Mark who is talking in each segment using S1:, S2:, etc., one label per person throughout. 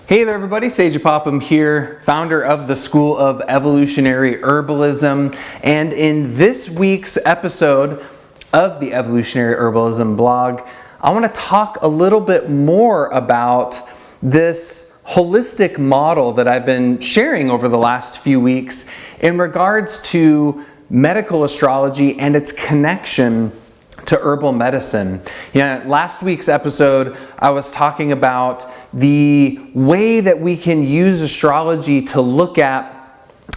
S1: Hey there everybody, Sage Popham here, founder of the School of Evolutionary Herbalism, and in this week's episode of the Evolutionary Herbalism blog, I want to talk a little bit more about this holistic model that I've been sharing over the last few weeks in regards to medical astrology and its connection to herbal medicine. Last week's episode, I was talking about the way that we can use astrology to look at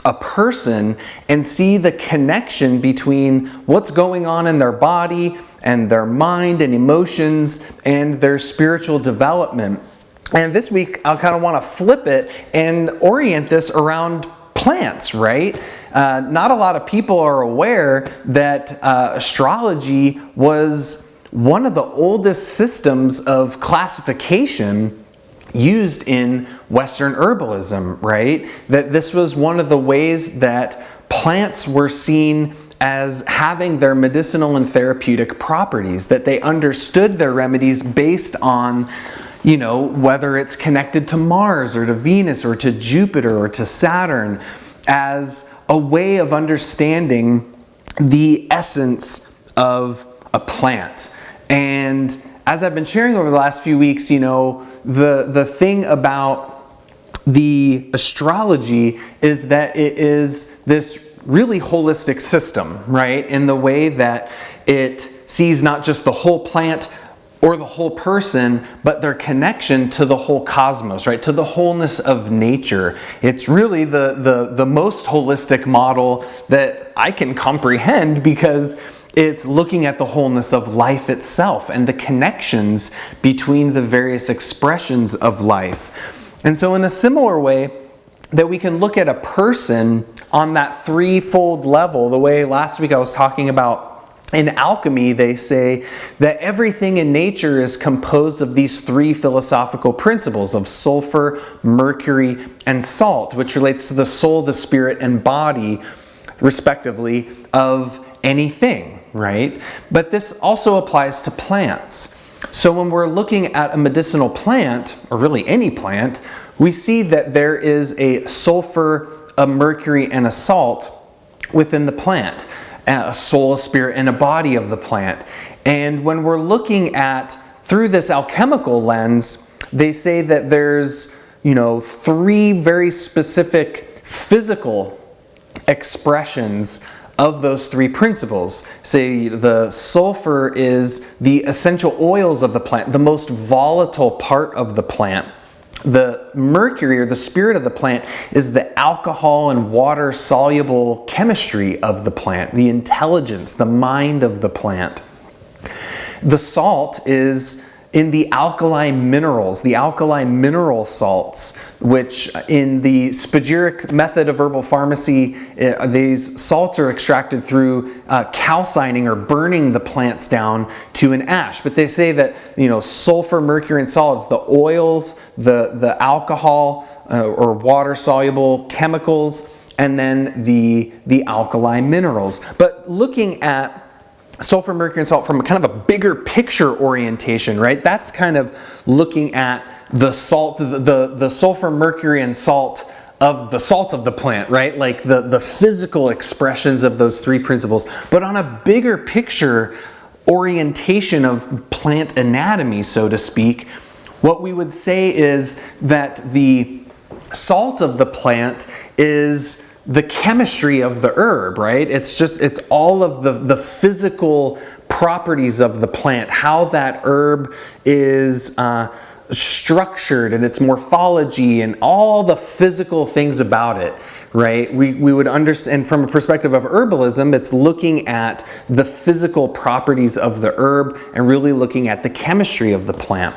S1: a person and see the connection between what's going on in their body and their mind and emotions and their spiritual development. And this week, I kind of want to flip it and orient this around plants, right? Not a lot of people are aware that astrology was one of the oldest systems of classification used in Western herbalism, right? That this was one of the ways that plants were seen as having their medicinal and therapeutic properties, that they understood their remedies based on whether it's connected to Mars or to Venus or to Jupiter or to Saturn, as a way of understanding the essence of a plant. And as I've been sharing over the last few weeks, the thing about the astrology is that it is this really holistic system, right? In the way that it sees not just the whole plant or the whole person, but their connection to the whole cosmos, right? To the wholeness of nature. It's really the most holistic model that I can comprehend, because it's looking at the wholeness of life itself and the connections between the various expressions of life. And so in a similar way that we can look at a person on that threefold level, the way last week I was talking about in alchemy, they say that everything in nature is composed of these three philosophical principles of sulfur, mercury, and salt, which relates to the soul, the spirit, and body, respectively, of anything, right? But this also applies to plants. So when we're looking at a medicinal plant, or really any plant, we see that there is a sulfur, a mercury, and a salt within the plant. A soul, a spirit, and a body of the plant. And when we're looking at, through this alchemical lens, they say that there's, three very specific physical expressions of those three principles. Say the sulfur is the essential oils of the plant, the most volatile part of the plant. The mercury, or the spirit of the plant, is the alcohol and water soluble chemistry of the plant, the intelligence, the mind of the plant. The salt is in the alkali minerals, the alkali mineral salts, which in the spagyric method of herbal pharmacy, these salts are extracted through calcining or burning the plants down to an ash. But they say that, sulfur, mercury, and salt is the oils, the alcohol or water soluble chemicals, and then the alkali minerals. But looking at sulfur, mercury, and salt from kind of a bigger picture orientation, right? That's kind of looking at the salt, the sulfur, mercury, and salt of the plant, right? Like the physical expressions of those three principles. But on a bigger picture orientation of plant anatomy, so to speak, what we would say is that the salt of the plant is the chemistry of the herb, right? It's all of the physical properties of the plant, how that herb is structured and its morphology and all the physical things about it, right? We would understand from a perspective of herbalism, it's looking at the physical properties of the herb and really looking at the chemistry of the plant.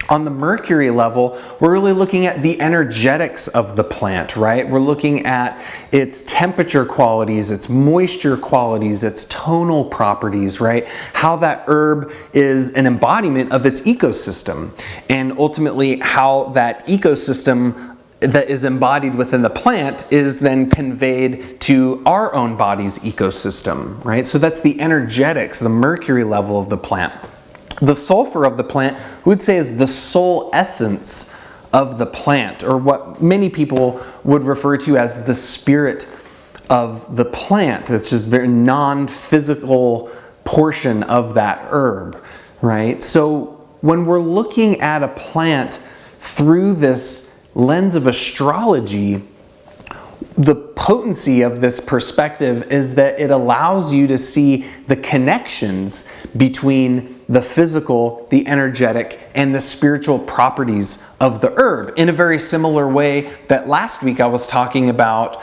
S1: On the mercury level, we're really looking at the energetics of the plant, right? We're looking at its temperature qualities, its moisture qualities, its tonal properties, right? How that herb is an embodiment of its ecosystem, and ultimately how that ecosystem that is embodied within the plant is then conveyed to our own body's ecosystem, right? So that's the energetics, the mercury level of the plant. The sulfur of the plant, we would say, is the soul essence of the plant, or what many people would refer to as the spirit of the plant. It's just very non-physical portion of that herb, right? So when we're looking at a plant through this lens of astrology, the potency of this perspective is that it allows you to see the connections between the physical, the energetic, and the spiritual properties of the herb, in a very similar way that last week I was talking about.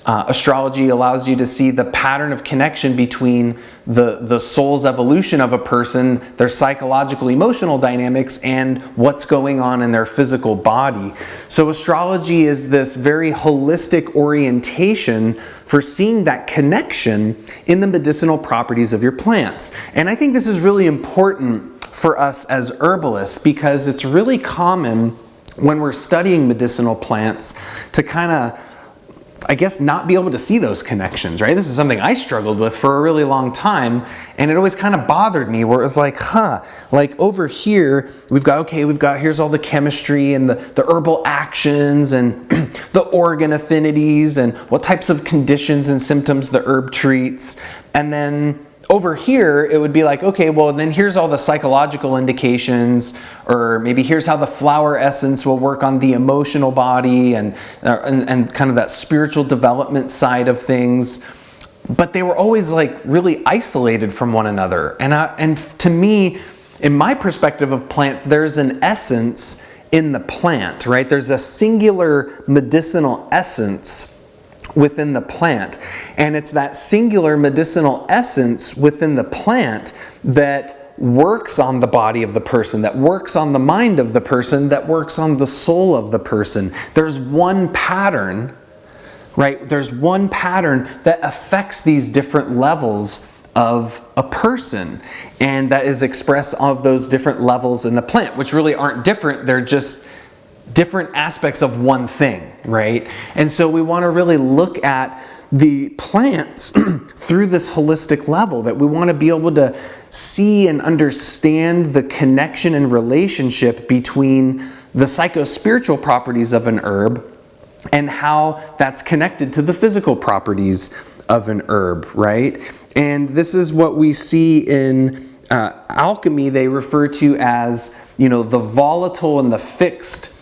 S1: Astrology allows you to see the pattern of connection between the soul's evolution of a person, their psychological, emotional dynamics, and what's going on in their physical body. So astrology is this very holistic orientation for seeing that connection in the medicinal properties of your plants. And I think this is really important for us as herbalists, because it's really common when we're studying medicinal plants to kind of, I guess, not be able to see those connections, right? This is something I struggled with for a really long time, and it always kind of bothered me, where it was like, like over here, here's all the chemistry and the herbal actions and the organ affinities and what types of conditions and symptoms the herb treats. And then over here, it would be like, okay, well, then here's all the psychological indications, or maybe here's how the flower essence will work on the emotional body and kind of that spiritual development side of things. But they were always like really isolated from one another. And to me, in my perspective of plants, there's an essence in the plant, right? There's a singular medicinal essence within the plant. And it's that singular medicinal essence within the plant that works on the body of the person, that works on the mind of the person, that works on the soul of the person. There's one pattern, right? There's one pattern that affects these different levels of a person, and that is expressed of those different levels in the plant, which really aren't different. They're just different aspects of one thing, right? And so we want to really look at the plants through this holistic level, that we want to be able to see and understand the connection and relationship between the psycho-spiritual properties of an herb and how that's connected to the physical properties of an herb, right? And this is what we see in alchemy. They refer to as, the volatile and the fixed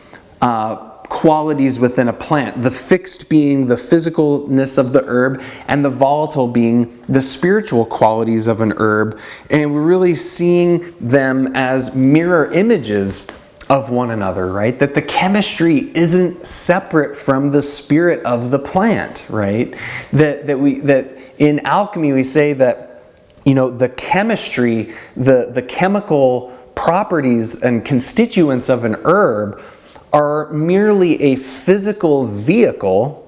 S1: qualities within a plant. The fixed being the physicalness of the herb, and the volatile being the spiritual qualities of an herb. And we're really seeing them as mirror images of one another, right? That the chemistry isn't separate from the spirit of the plant, right? That in alchemy we say that, the chemistry, the chemical properties and constituents of an herb are merely a physical vehicle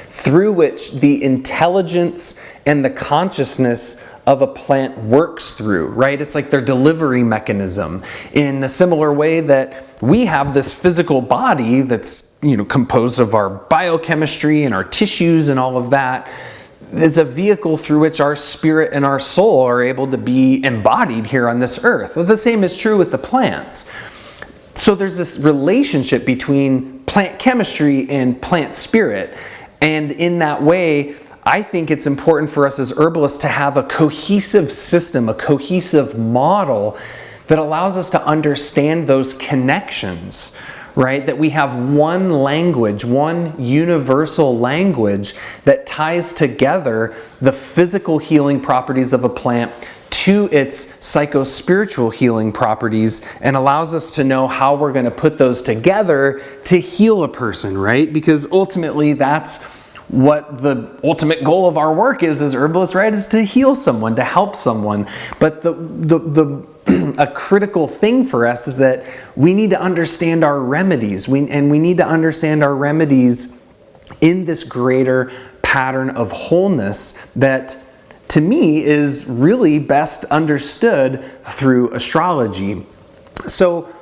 S1: through which the intelligence and the consciousness of a plant works through, right? It's like their delivery mechanism. In a similar way that we have this physical body that's, composed of our biochemistry and our tissues and all of that. It's a vehicle through which our spirit and our soul are able to be embodied here on this earth. Well, the same is true with the plants. So there's this relationship between plant chemistry and plant spirit. And in that way, I think it's important for us as herbalists to have a cohesive system, a cohesive model that allows us to understand those connections, right? That we have one language, one universal language that ties together the physical healing properties of a plant to its psycho-spiritual healing properties, and allows us to know how we're going to put those together to heal a person, right? Because ultimately that's what the ultimate goal of our work is as herbalists, right? Is to heal someone, to help someone. But a critical thing for us is that we need to understand our remedies. We need to understand our remedies in this greater pattern of wholeness that, to me, is really best understood through astrology. So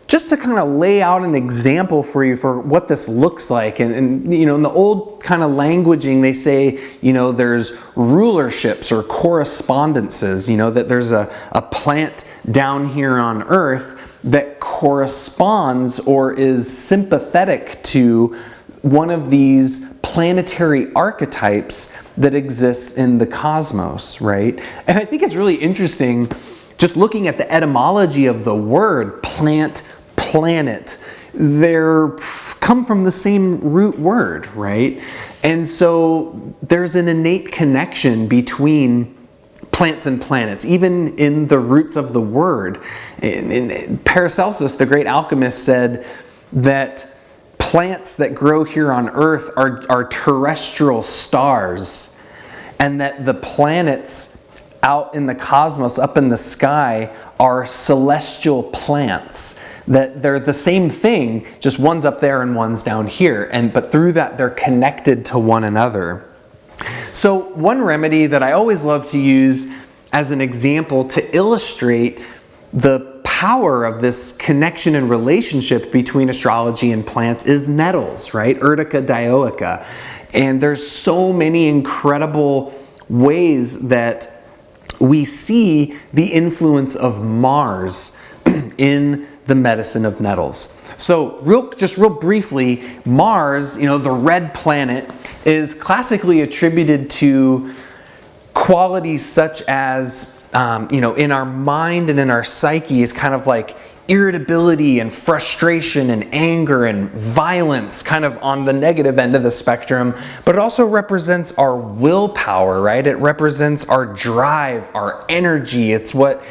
S1: just to kind of lay out an example for you for what this looks like, and in the old kind of languaging, they say, there's rulerships or correspondences, that there's a plant down here on Earth that corresponds or is sympathetic to one of these planetary archetypes that exists in the cosmos, right? And I think it's really interesting just looking at the etymology of the word plant, planet. They're come from the same root word, right? And so there's an innate connection between plants and planets, even in the roots of the word. In Paracelsus, the great alchemist, said that plants that grow here on Earth are terrestrial stars, and that the planets out in the cosmos, up in the sky, are celestial plants. That they're the same thing, just one's up there and one's down here, but through that they're connected to one another. So one remedy that I always love to use as an example to illustrate the power of this connection and relationship between astrology and plants is nettles, right? Urtica dioica. And there's so many incredible ways that we see the influence of Mars in the medicine of nettles. So real briefly, Mars, the red planet, is classically attributed to qualities such as, in our mind and in our psyche is kind of like irritability and frustration and anger and violence, kind of on the negative end of the spectrum, but it also represents our willpower, right? It represents our drive, our energy. It's what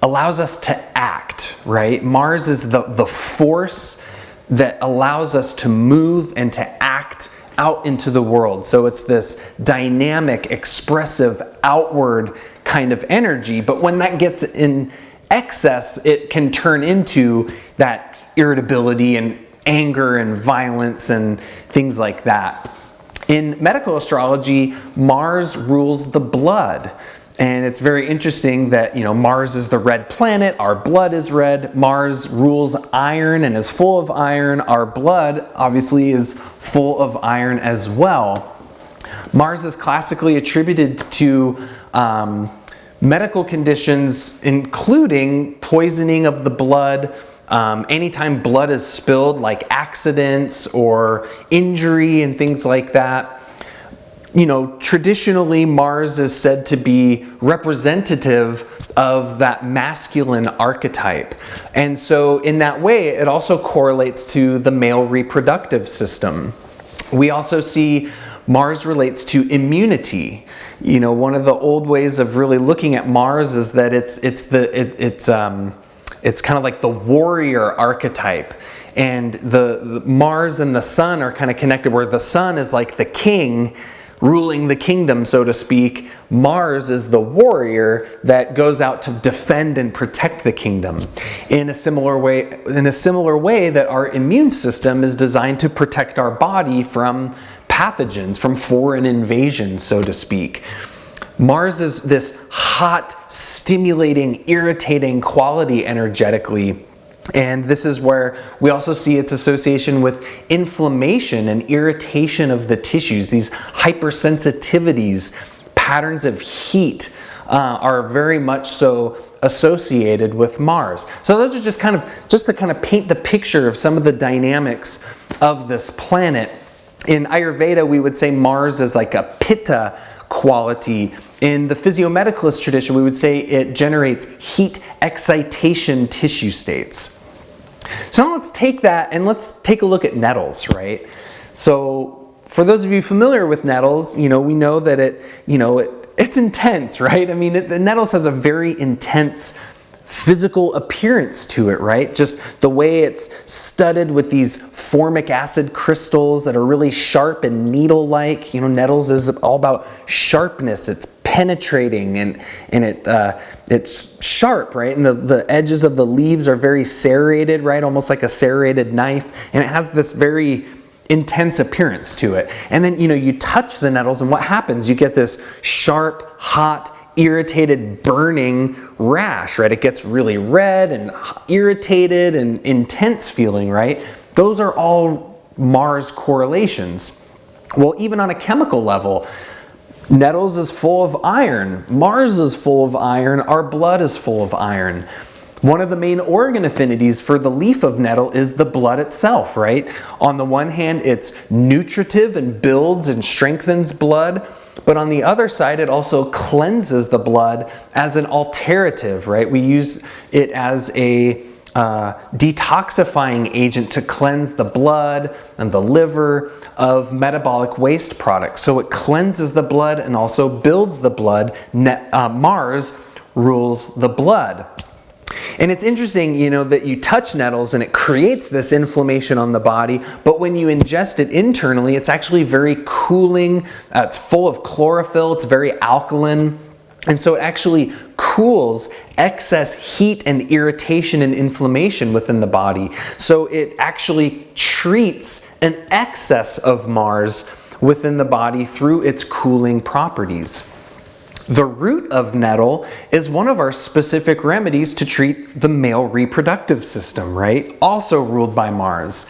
S1: allows us to act, right? Mars is the force that allows us to move and to act out into the world. So it's this dynamic, expressive, outward kind of energy, but when that gets in excess, it can turn into that irritability and anger and violence and things like that. In medical astrology, Mars rules the blood. And it's very interesting that, Mars is the red planet, our blood is red. Mars rules iron and is full of iron. Our blood obviously is full of iron as well. Mars is classically attributed to medical conditions, including poisoning of the blood, anytime blood is spilled, like accidents or injury and things like that. Traditionally Mars is said to be representative of that masculine archetype. And so in that way, it also correlates to the male reproductive system. We also see Mars relates to immunity. One of the old ways of really looking at Mars is that it's kind of like the warrior archetype. And the Mars and the sun are kind of connected, where the sun is like the king ruling the kingdom, so to speak. Mars is the warrior that goes out to defend and protect the kingdom. In a similar way that our immune system is designed to protect our body from pathogens, from foreign invasion, so to speak. Mars is this hot, stimulating, irritating quality energetically. And this is where we also see its association with inflammation and irritation of the tissues. These hypersensitivities, patterns of heat are very much so associated with Mars. So those are just to kind of paint the picture of some of the dynamics of this planet. In Ayurveda, we would say Mars is like a pitta quality. In the physiomedicalist tradition, we would say it generates heat excitation tissue states. So now let's take that and let's take a look at nettles, right? So for those of you familiar with nettles, we know that it's intense, right? I mean, the nettles has a very intense physical appearance to it, right? Just the way it's studded with these formic acid crystals that are really sharp and needle-like. Nettles is all about sharpness. It's penetrating and it's sharp, right? And the edges of the leaves are very serrated, right? Almost like a serrated knife. And it has this very intense appearance to it. And then, you touch the nettles and what happens? You get this sharp, hot, irritated, burning rash, right? It gets really red and irritated and intense feeling, right? Those are all Mars correlations. Well, even on a chemical level, nettles is full of iron. Mars is full of iron. Our blood is full of iron. One of the main organ affinities for the leaf of nettle is the blood itself, right? On the one hand, it's nutritive and builds and strengthens blood, but on the other side, it also cleanses the blood as an alterative, right? We use it as a detoxifying agent to cleanse the blood and the liver of metabolic waste products. So it cleanses the blood and also builds the blood. Mars rules the blood. And it's interesting, that you touch nettles and it creates this inflammation on the body, but when you ingest it internally, it's actually very cooling. It's full of chlorophyll. It's very alkaline. And so it actually cools excess heat and irritation and inflammation within the body. So it actually treats an excess of Mars within the body through its cooling properties. The root of nettle is one of our specific remedies to treat the male reproductive system, right? Also ruled by Mars.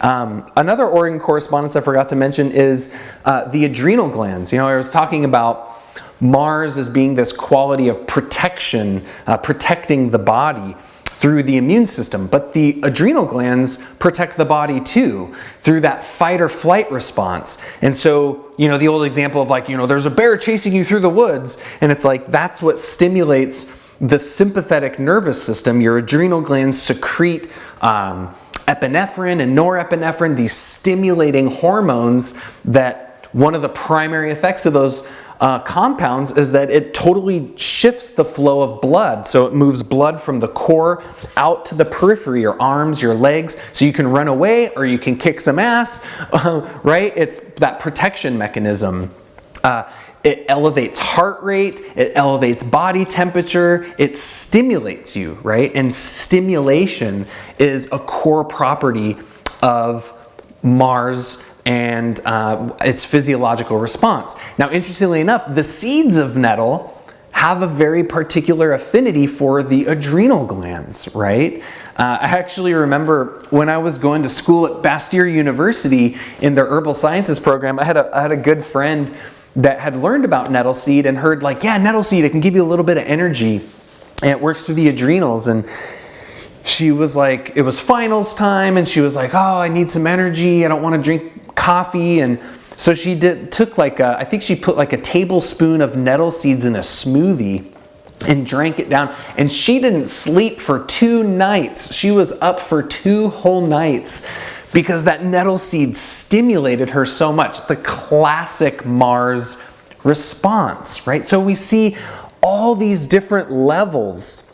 S1: Another organ correspondence I forgot to mention is the adrenal glands. I was talking about Mars as being this quality of protection, protecting the body through the immune system. But the adrenal glands protect the body too, through that fight or flight response. And so, the old example of there's a bear chasing you through the woods, and it's like that's what stimulates the sympathetic nervous system. Your adrenal glands secrete epinephrine and norepinephrine, these stimulating hormones that one of the primary effects of those compounds is that it totally shifts the flow of blood. So it moves blood from the core out to the periphery, your arms, your legs, so you can run away or you can kick some ass, right? It's that protection mechanism. It elevates heart rate, it elevates body temperature, it stimulates you, right? And stimulation is a core property of Mars and its physiological response. Now, interestingly enough, the seeds of nettle have a very particular affinity for the adrenal glands, right? I actually remember when I was going to school at Bastyr University in their herbal sciences program, I had a good friend that had learned about nettle seed and heard nettle seed, it can give you a little bit of energy and it works through the adrenals. And she was like, it was finals time, and she was like, oh, I need some energy. I don't want to drink coffee. And so she took I think she put a tablespoon of nettle seeds in a smoothie and drank it down. And she didn't sleep for 2 nights. She was up for 2 whole nights because that nettle seed stimulated her so much. It's a classic Mars response, right? So we see all these different levels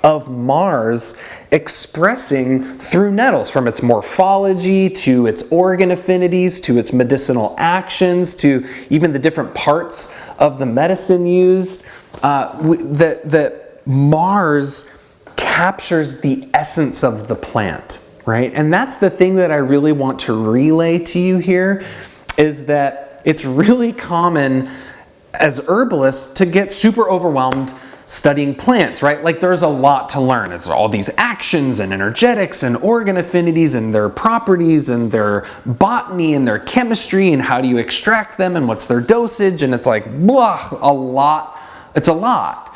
S1: of Mars expressing through nettles, from its morphology to its organ affinities to its medicinal actions to even the different parts of the medicine used. That Mars captures the essence of the plant, right? And that's the thing that I really want to relay to you here, is that it's really common as herbalists to get super overwhelmed studying plants, right? There's a lot to learn. It's all these actions and energetics and organ affinities and their properties and their botany and their chemistry and how do you extract them and what's their dosage, and it's a lot. It's a lot.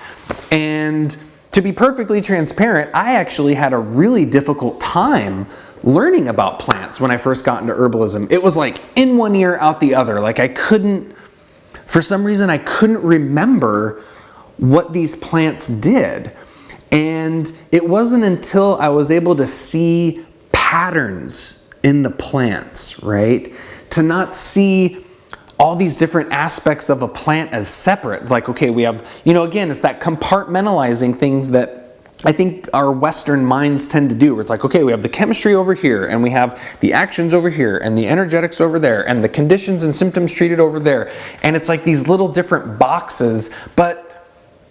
S1: And to be perfectly transparent, I actually had a really difficult time learning about plants when I first got into herbalism. It was in one ear, out the other. For some reason, I couldn't remember what these plants did. And it wasn't until I was able to see patterns in the plants, right? To not see all these different aspects of a plant as separate. Okay, we have, again, it's that compartmentalizing things that I think our Western minds tend to do, where it's okay, we have the chemistry over here, and we have the actions over here, and the energetics over there, and the conditions and symptoms treated over there. And it's these little different boxes, but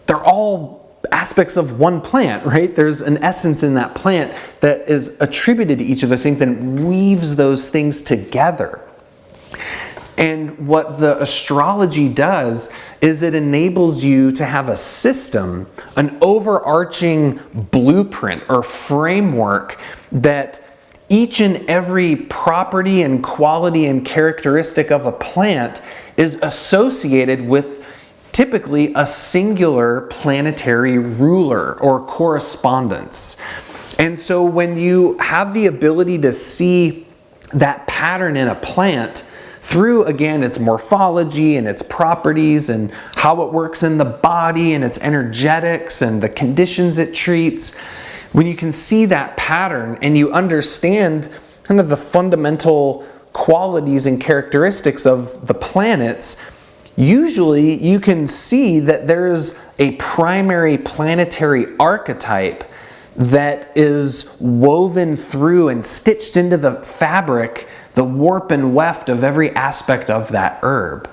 S1: they're all aspects of one plant, right? There's an essence in that plant that is attributed to each of those things and weaves those things together. And what the astrology does is it enables you to have a system, an overarching blueprint or framework that each and every property and quality and characteristic of a plant is associated with typically a singular planetary ruler or correspondence. And so when you have the ability to see that pattern in a plant through, again, its morphology and its properties and how it works in the body and its energetics and the conditions it treats, when you can see that pattern and you understand kind of the fundamental qualities and characteristics of the planets, usually you can see that there's a primary planetary archetype that is woven through and stitched into the fabric, the warp and weft of every aspect of that herb.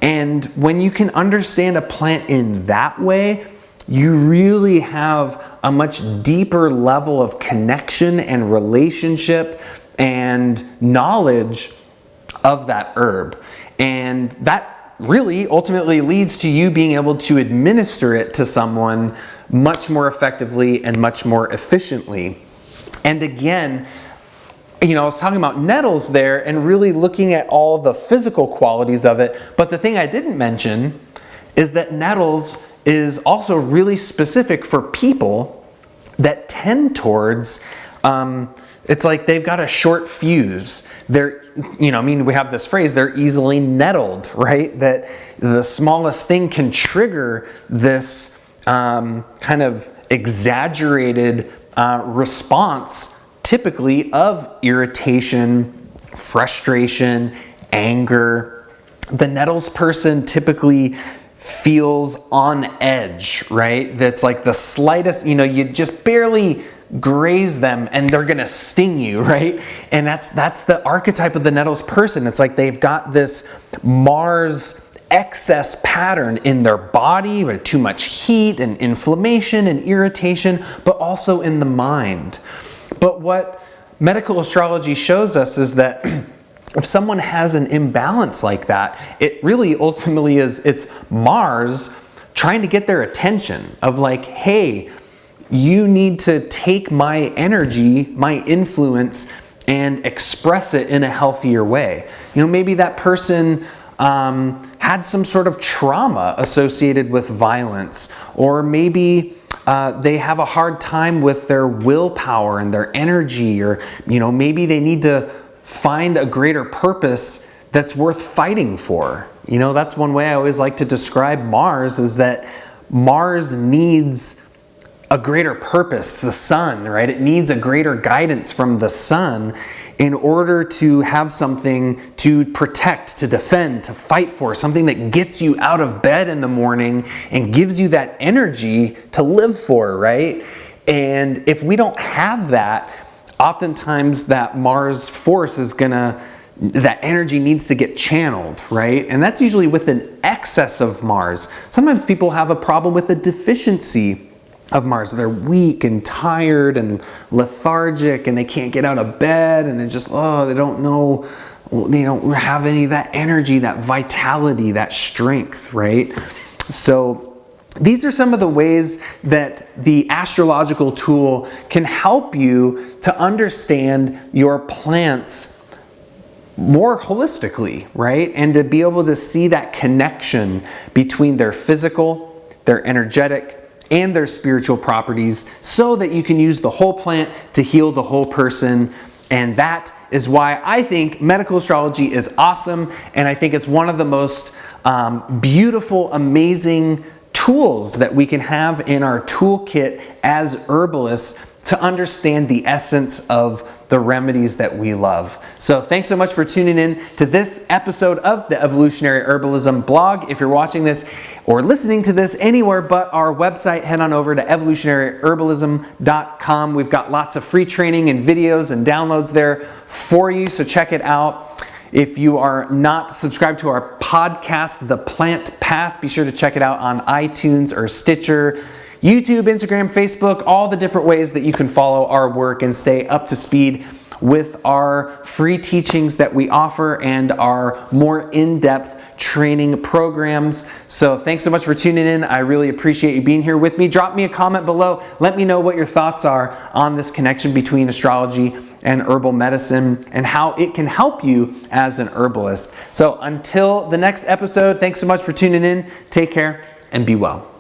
S1: And when you can understand a plant in that way, you really have a much deeper level of connection and relationship and knowledge of that herb. And that really ultimately leads to you being able to administer it to someone much more effectively and much more efficiently. And again, I was talking about nettles there and really looking at all the physical qualities of it. But the thing I didn't mention is that nettles is also really specific for people that tend towards, it's like they've got a short fuse. They're, we have this phrase, they're easily nettled, right? That the smallest thing can trigger this kind of exaggerated response, typically of irritation, frustration, anger. The nettles person typically feels on edge, right? That's like the slightest, you just barely graze them and they're gonna sting you, right? And that's the archetype of the nettles person. It's like they've got this Mars excess pattern in their body with too much heat and inflammation and irritation, but also in the mind. But what medical astrology shows us is that if someone has an imbalance like that, it really ultimately it's Mars trying to get their attention of like, hey, you need to take my energy, my influence, and express it in a healthier way. Maybe that person had some sort of trauma associated with violence, or maybe they have a hard time with their willpower and their energy, or maybe they need to find a greater purpose that's worth fighting for. That's one way I always like to describe Mars, is that Mars needs a greater purpose, the sun, right? It needs a greater guidance from the sun in order to have something to protect, to defend, to fight for, something that gets you out of bed in the morning and gives you that energy to live for, right? And if we don't have that, oftentimes that Mars force is that energy needs to get channeled, right? And that's usually with an excess of Mars. Sometimes people have a problem with a deficiency of Mars. They're weak and tired and lethargic and they can't get out of bed and they're just, they don't have any of that energy, that vitality, that strength, right? So these are some of the ways that the astrological tool can help you to understand your plants more holistically, right? And to be able to see that connection between their physical, their energetic, and their spiritual properties, so that you can use the whole plant to heal the whole person. And that is why I think medical astrology is awesome, and I think it's one of the most beautiful, amazing tools that we can have in our toolkit as herbalists to understand the essence of the remedies that we love. So thanks so much for tuning in to this episode of the Evolutionary Herbalism blog. If you're watching this or listening to this anywhere but our website, head on over to evolutionaryherbalism.com. We've got lots of free training and videos and downloads there for you, so check it out. If you are not subscribed to our podcast, The Plant Path, be sure to check it out on iTunes or Stitcher. YouTube, Instagram, Facebook, all the different ways that you can follow our work and stay up to speed with our free teachings that we offer and our more in-depth training programs. So thanks so much for tuning in. I really appreciate you being here with me. Drop me a comment below. Let me know what your thoughts are on this connection between astrology and herbal medicine and how it can help you as an herbalist. So until the next episode, thanks so much for tuning in. Take care and be well.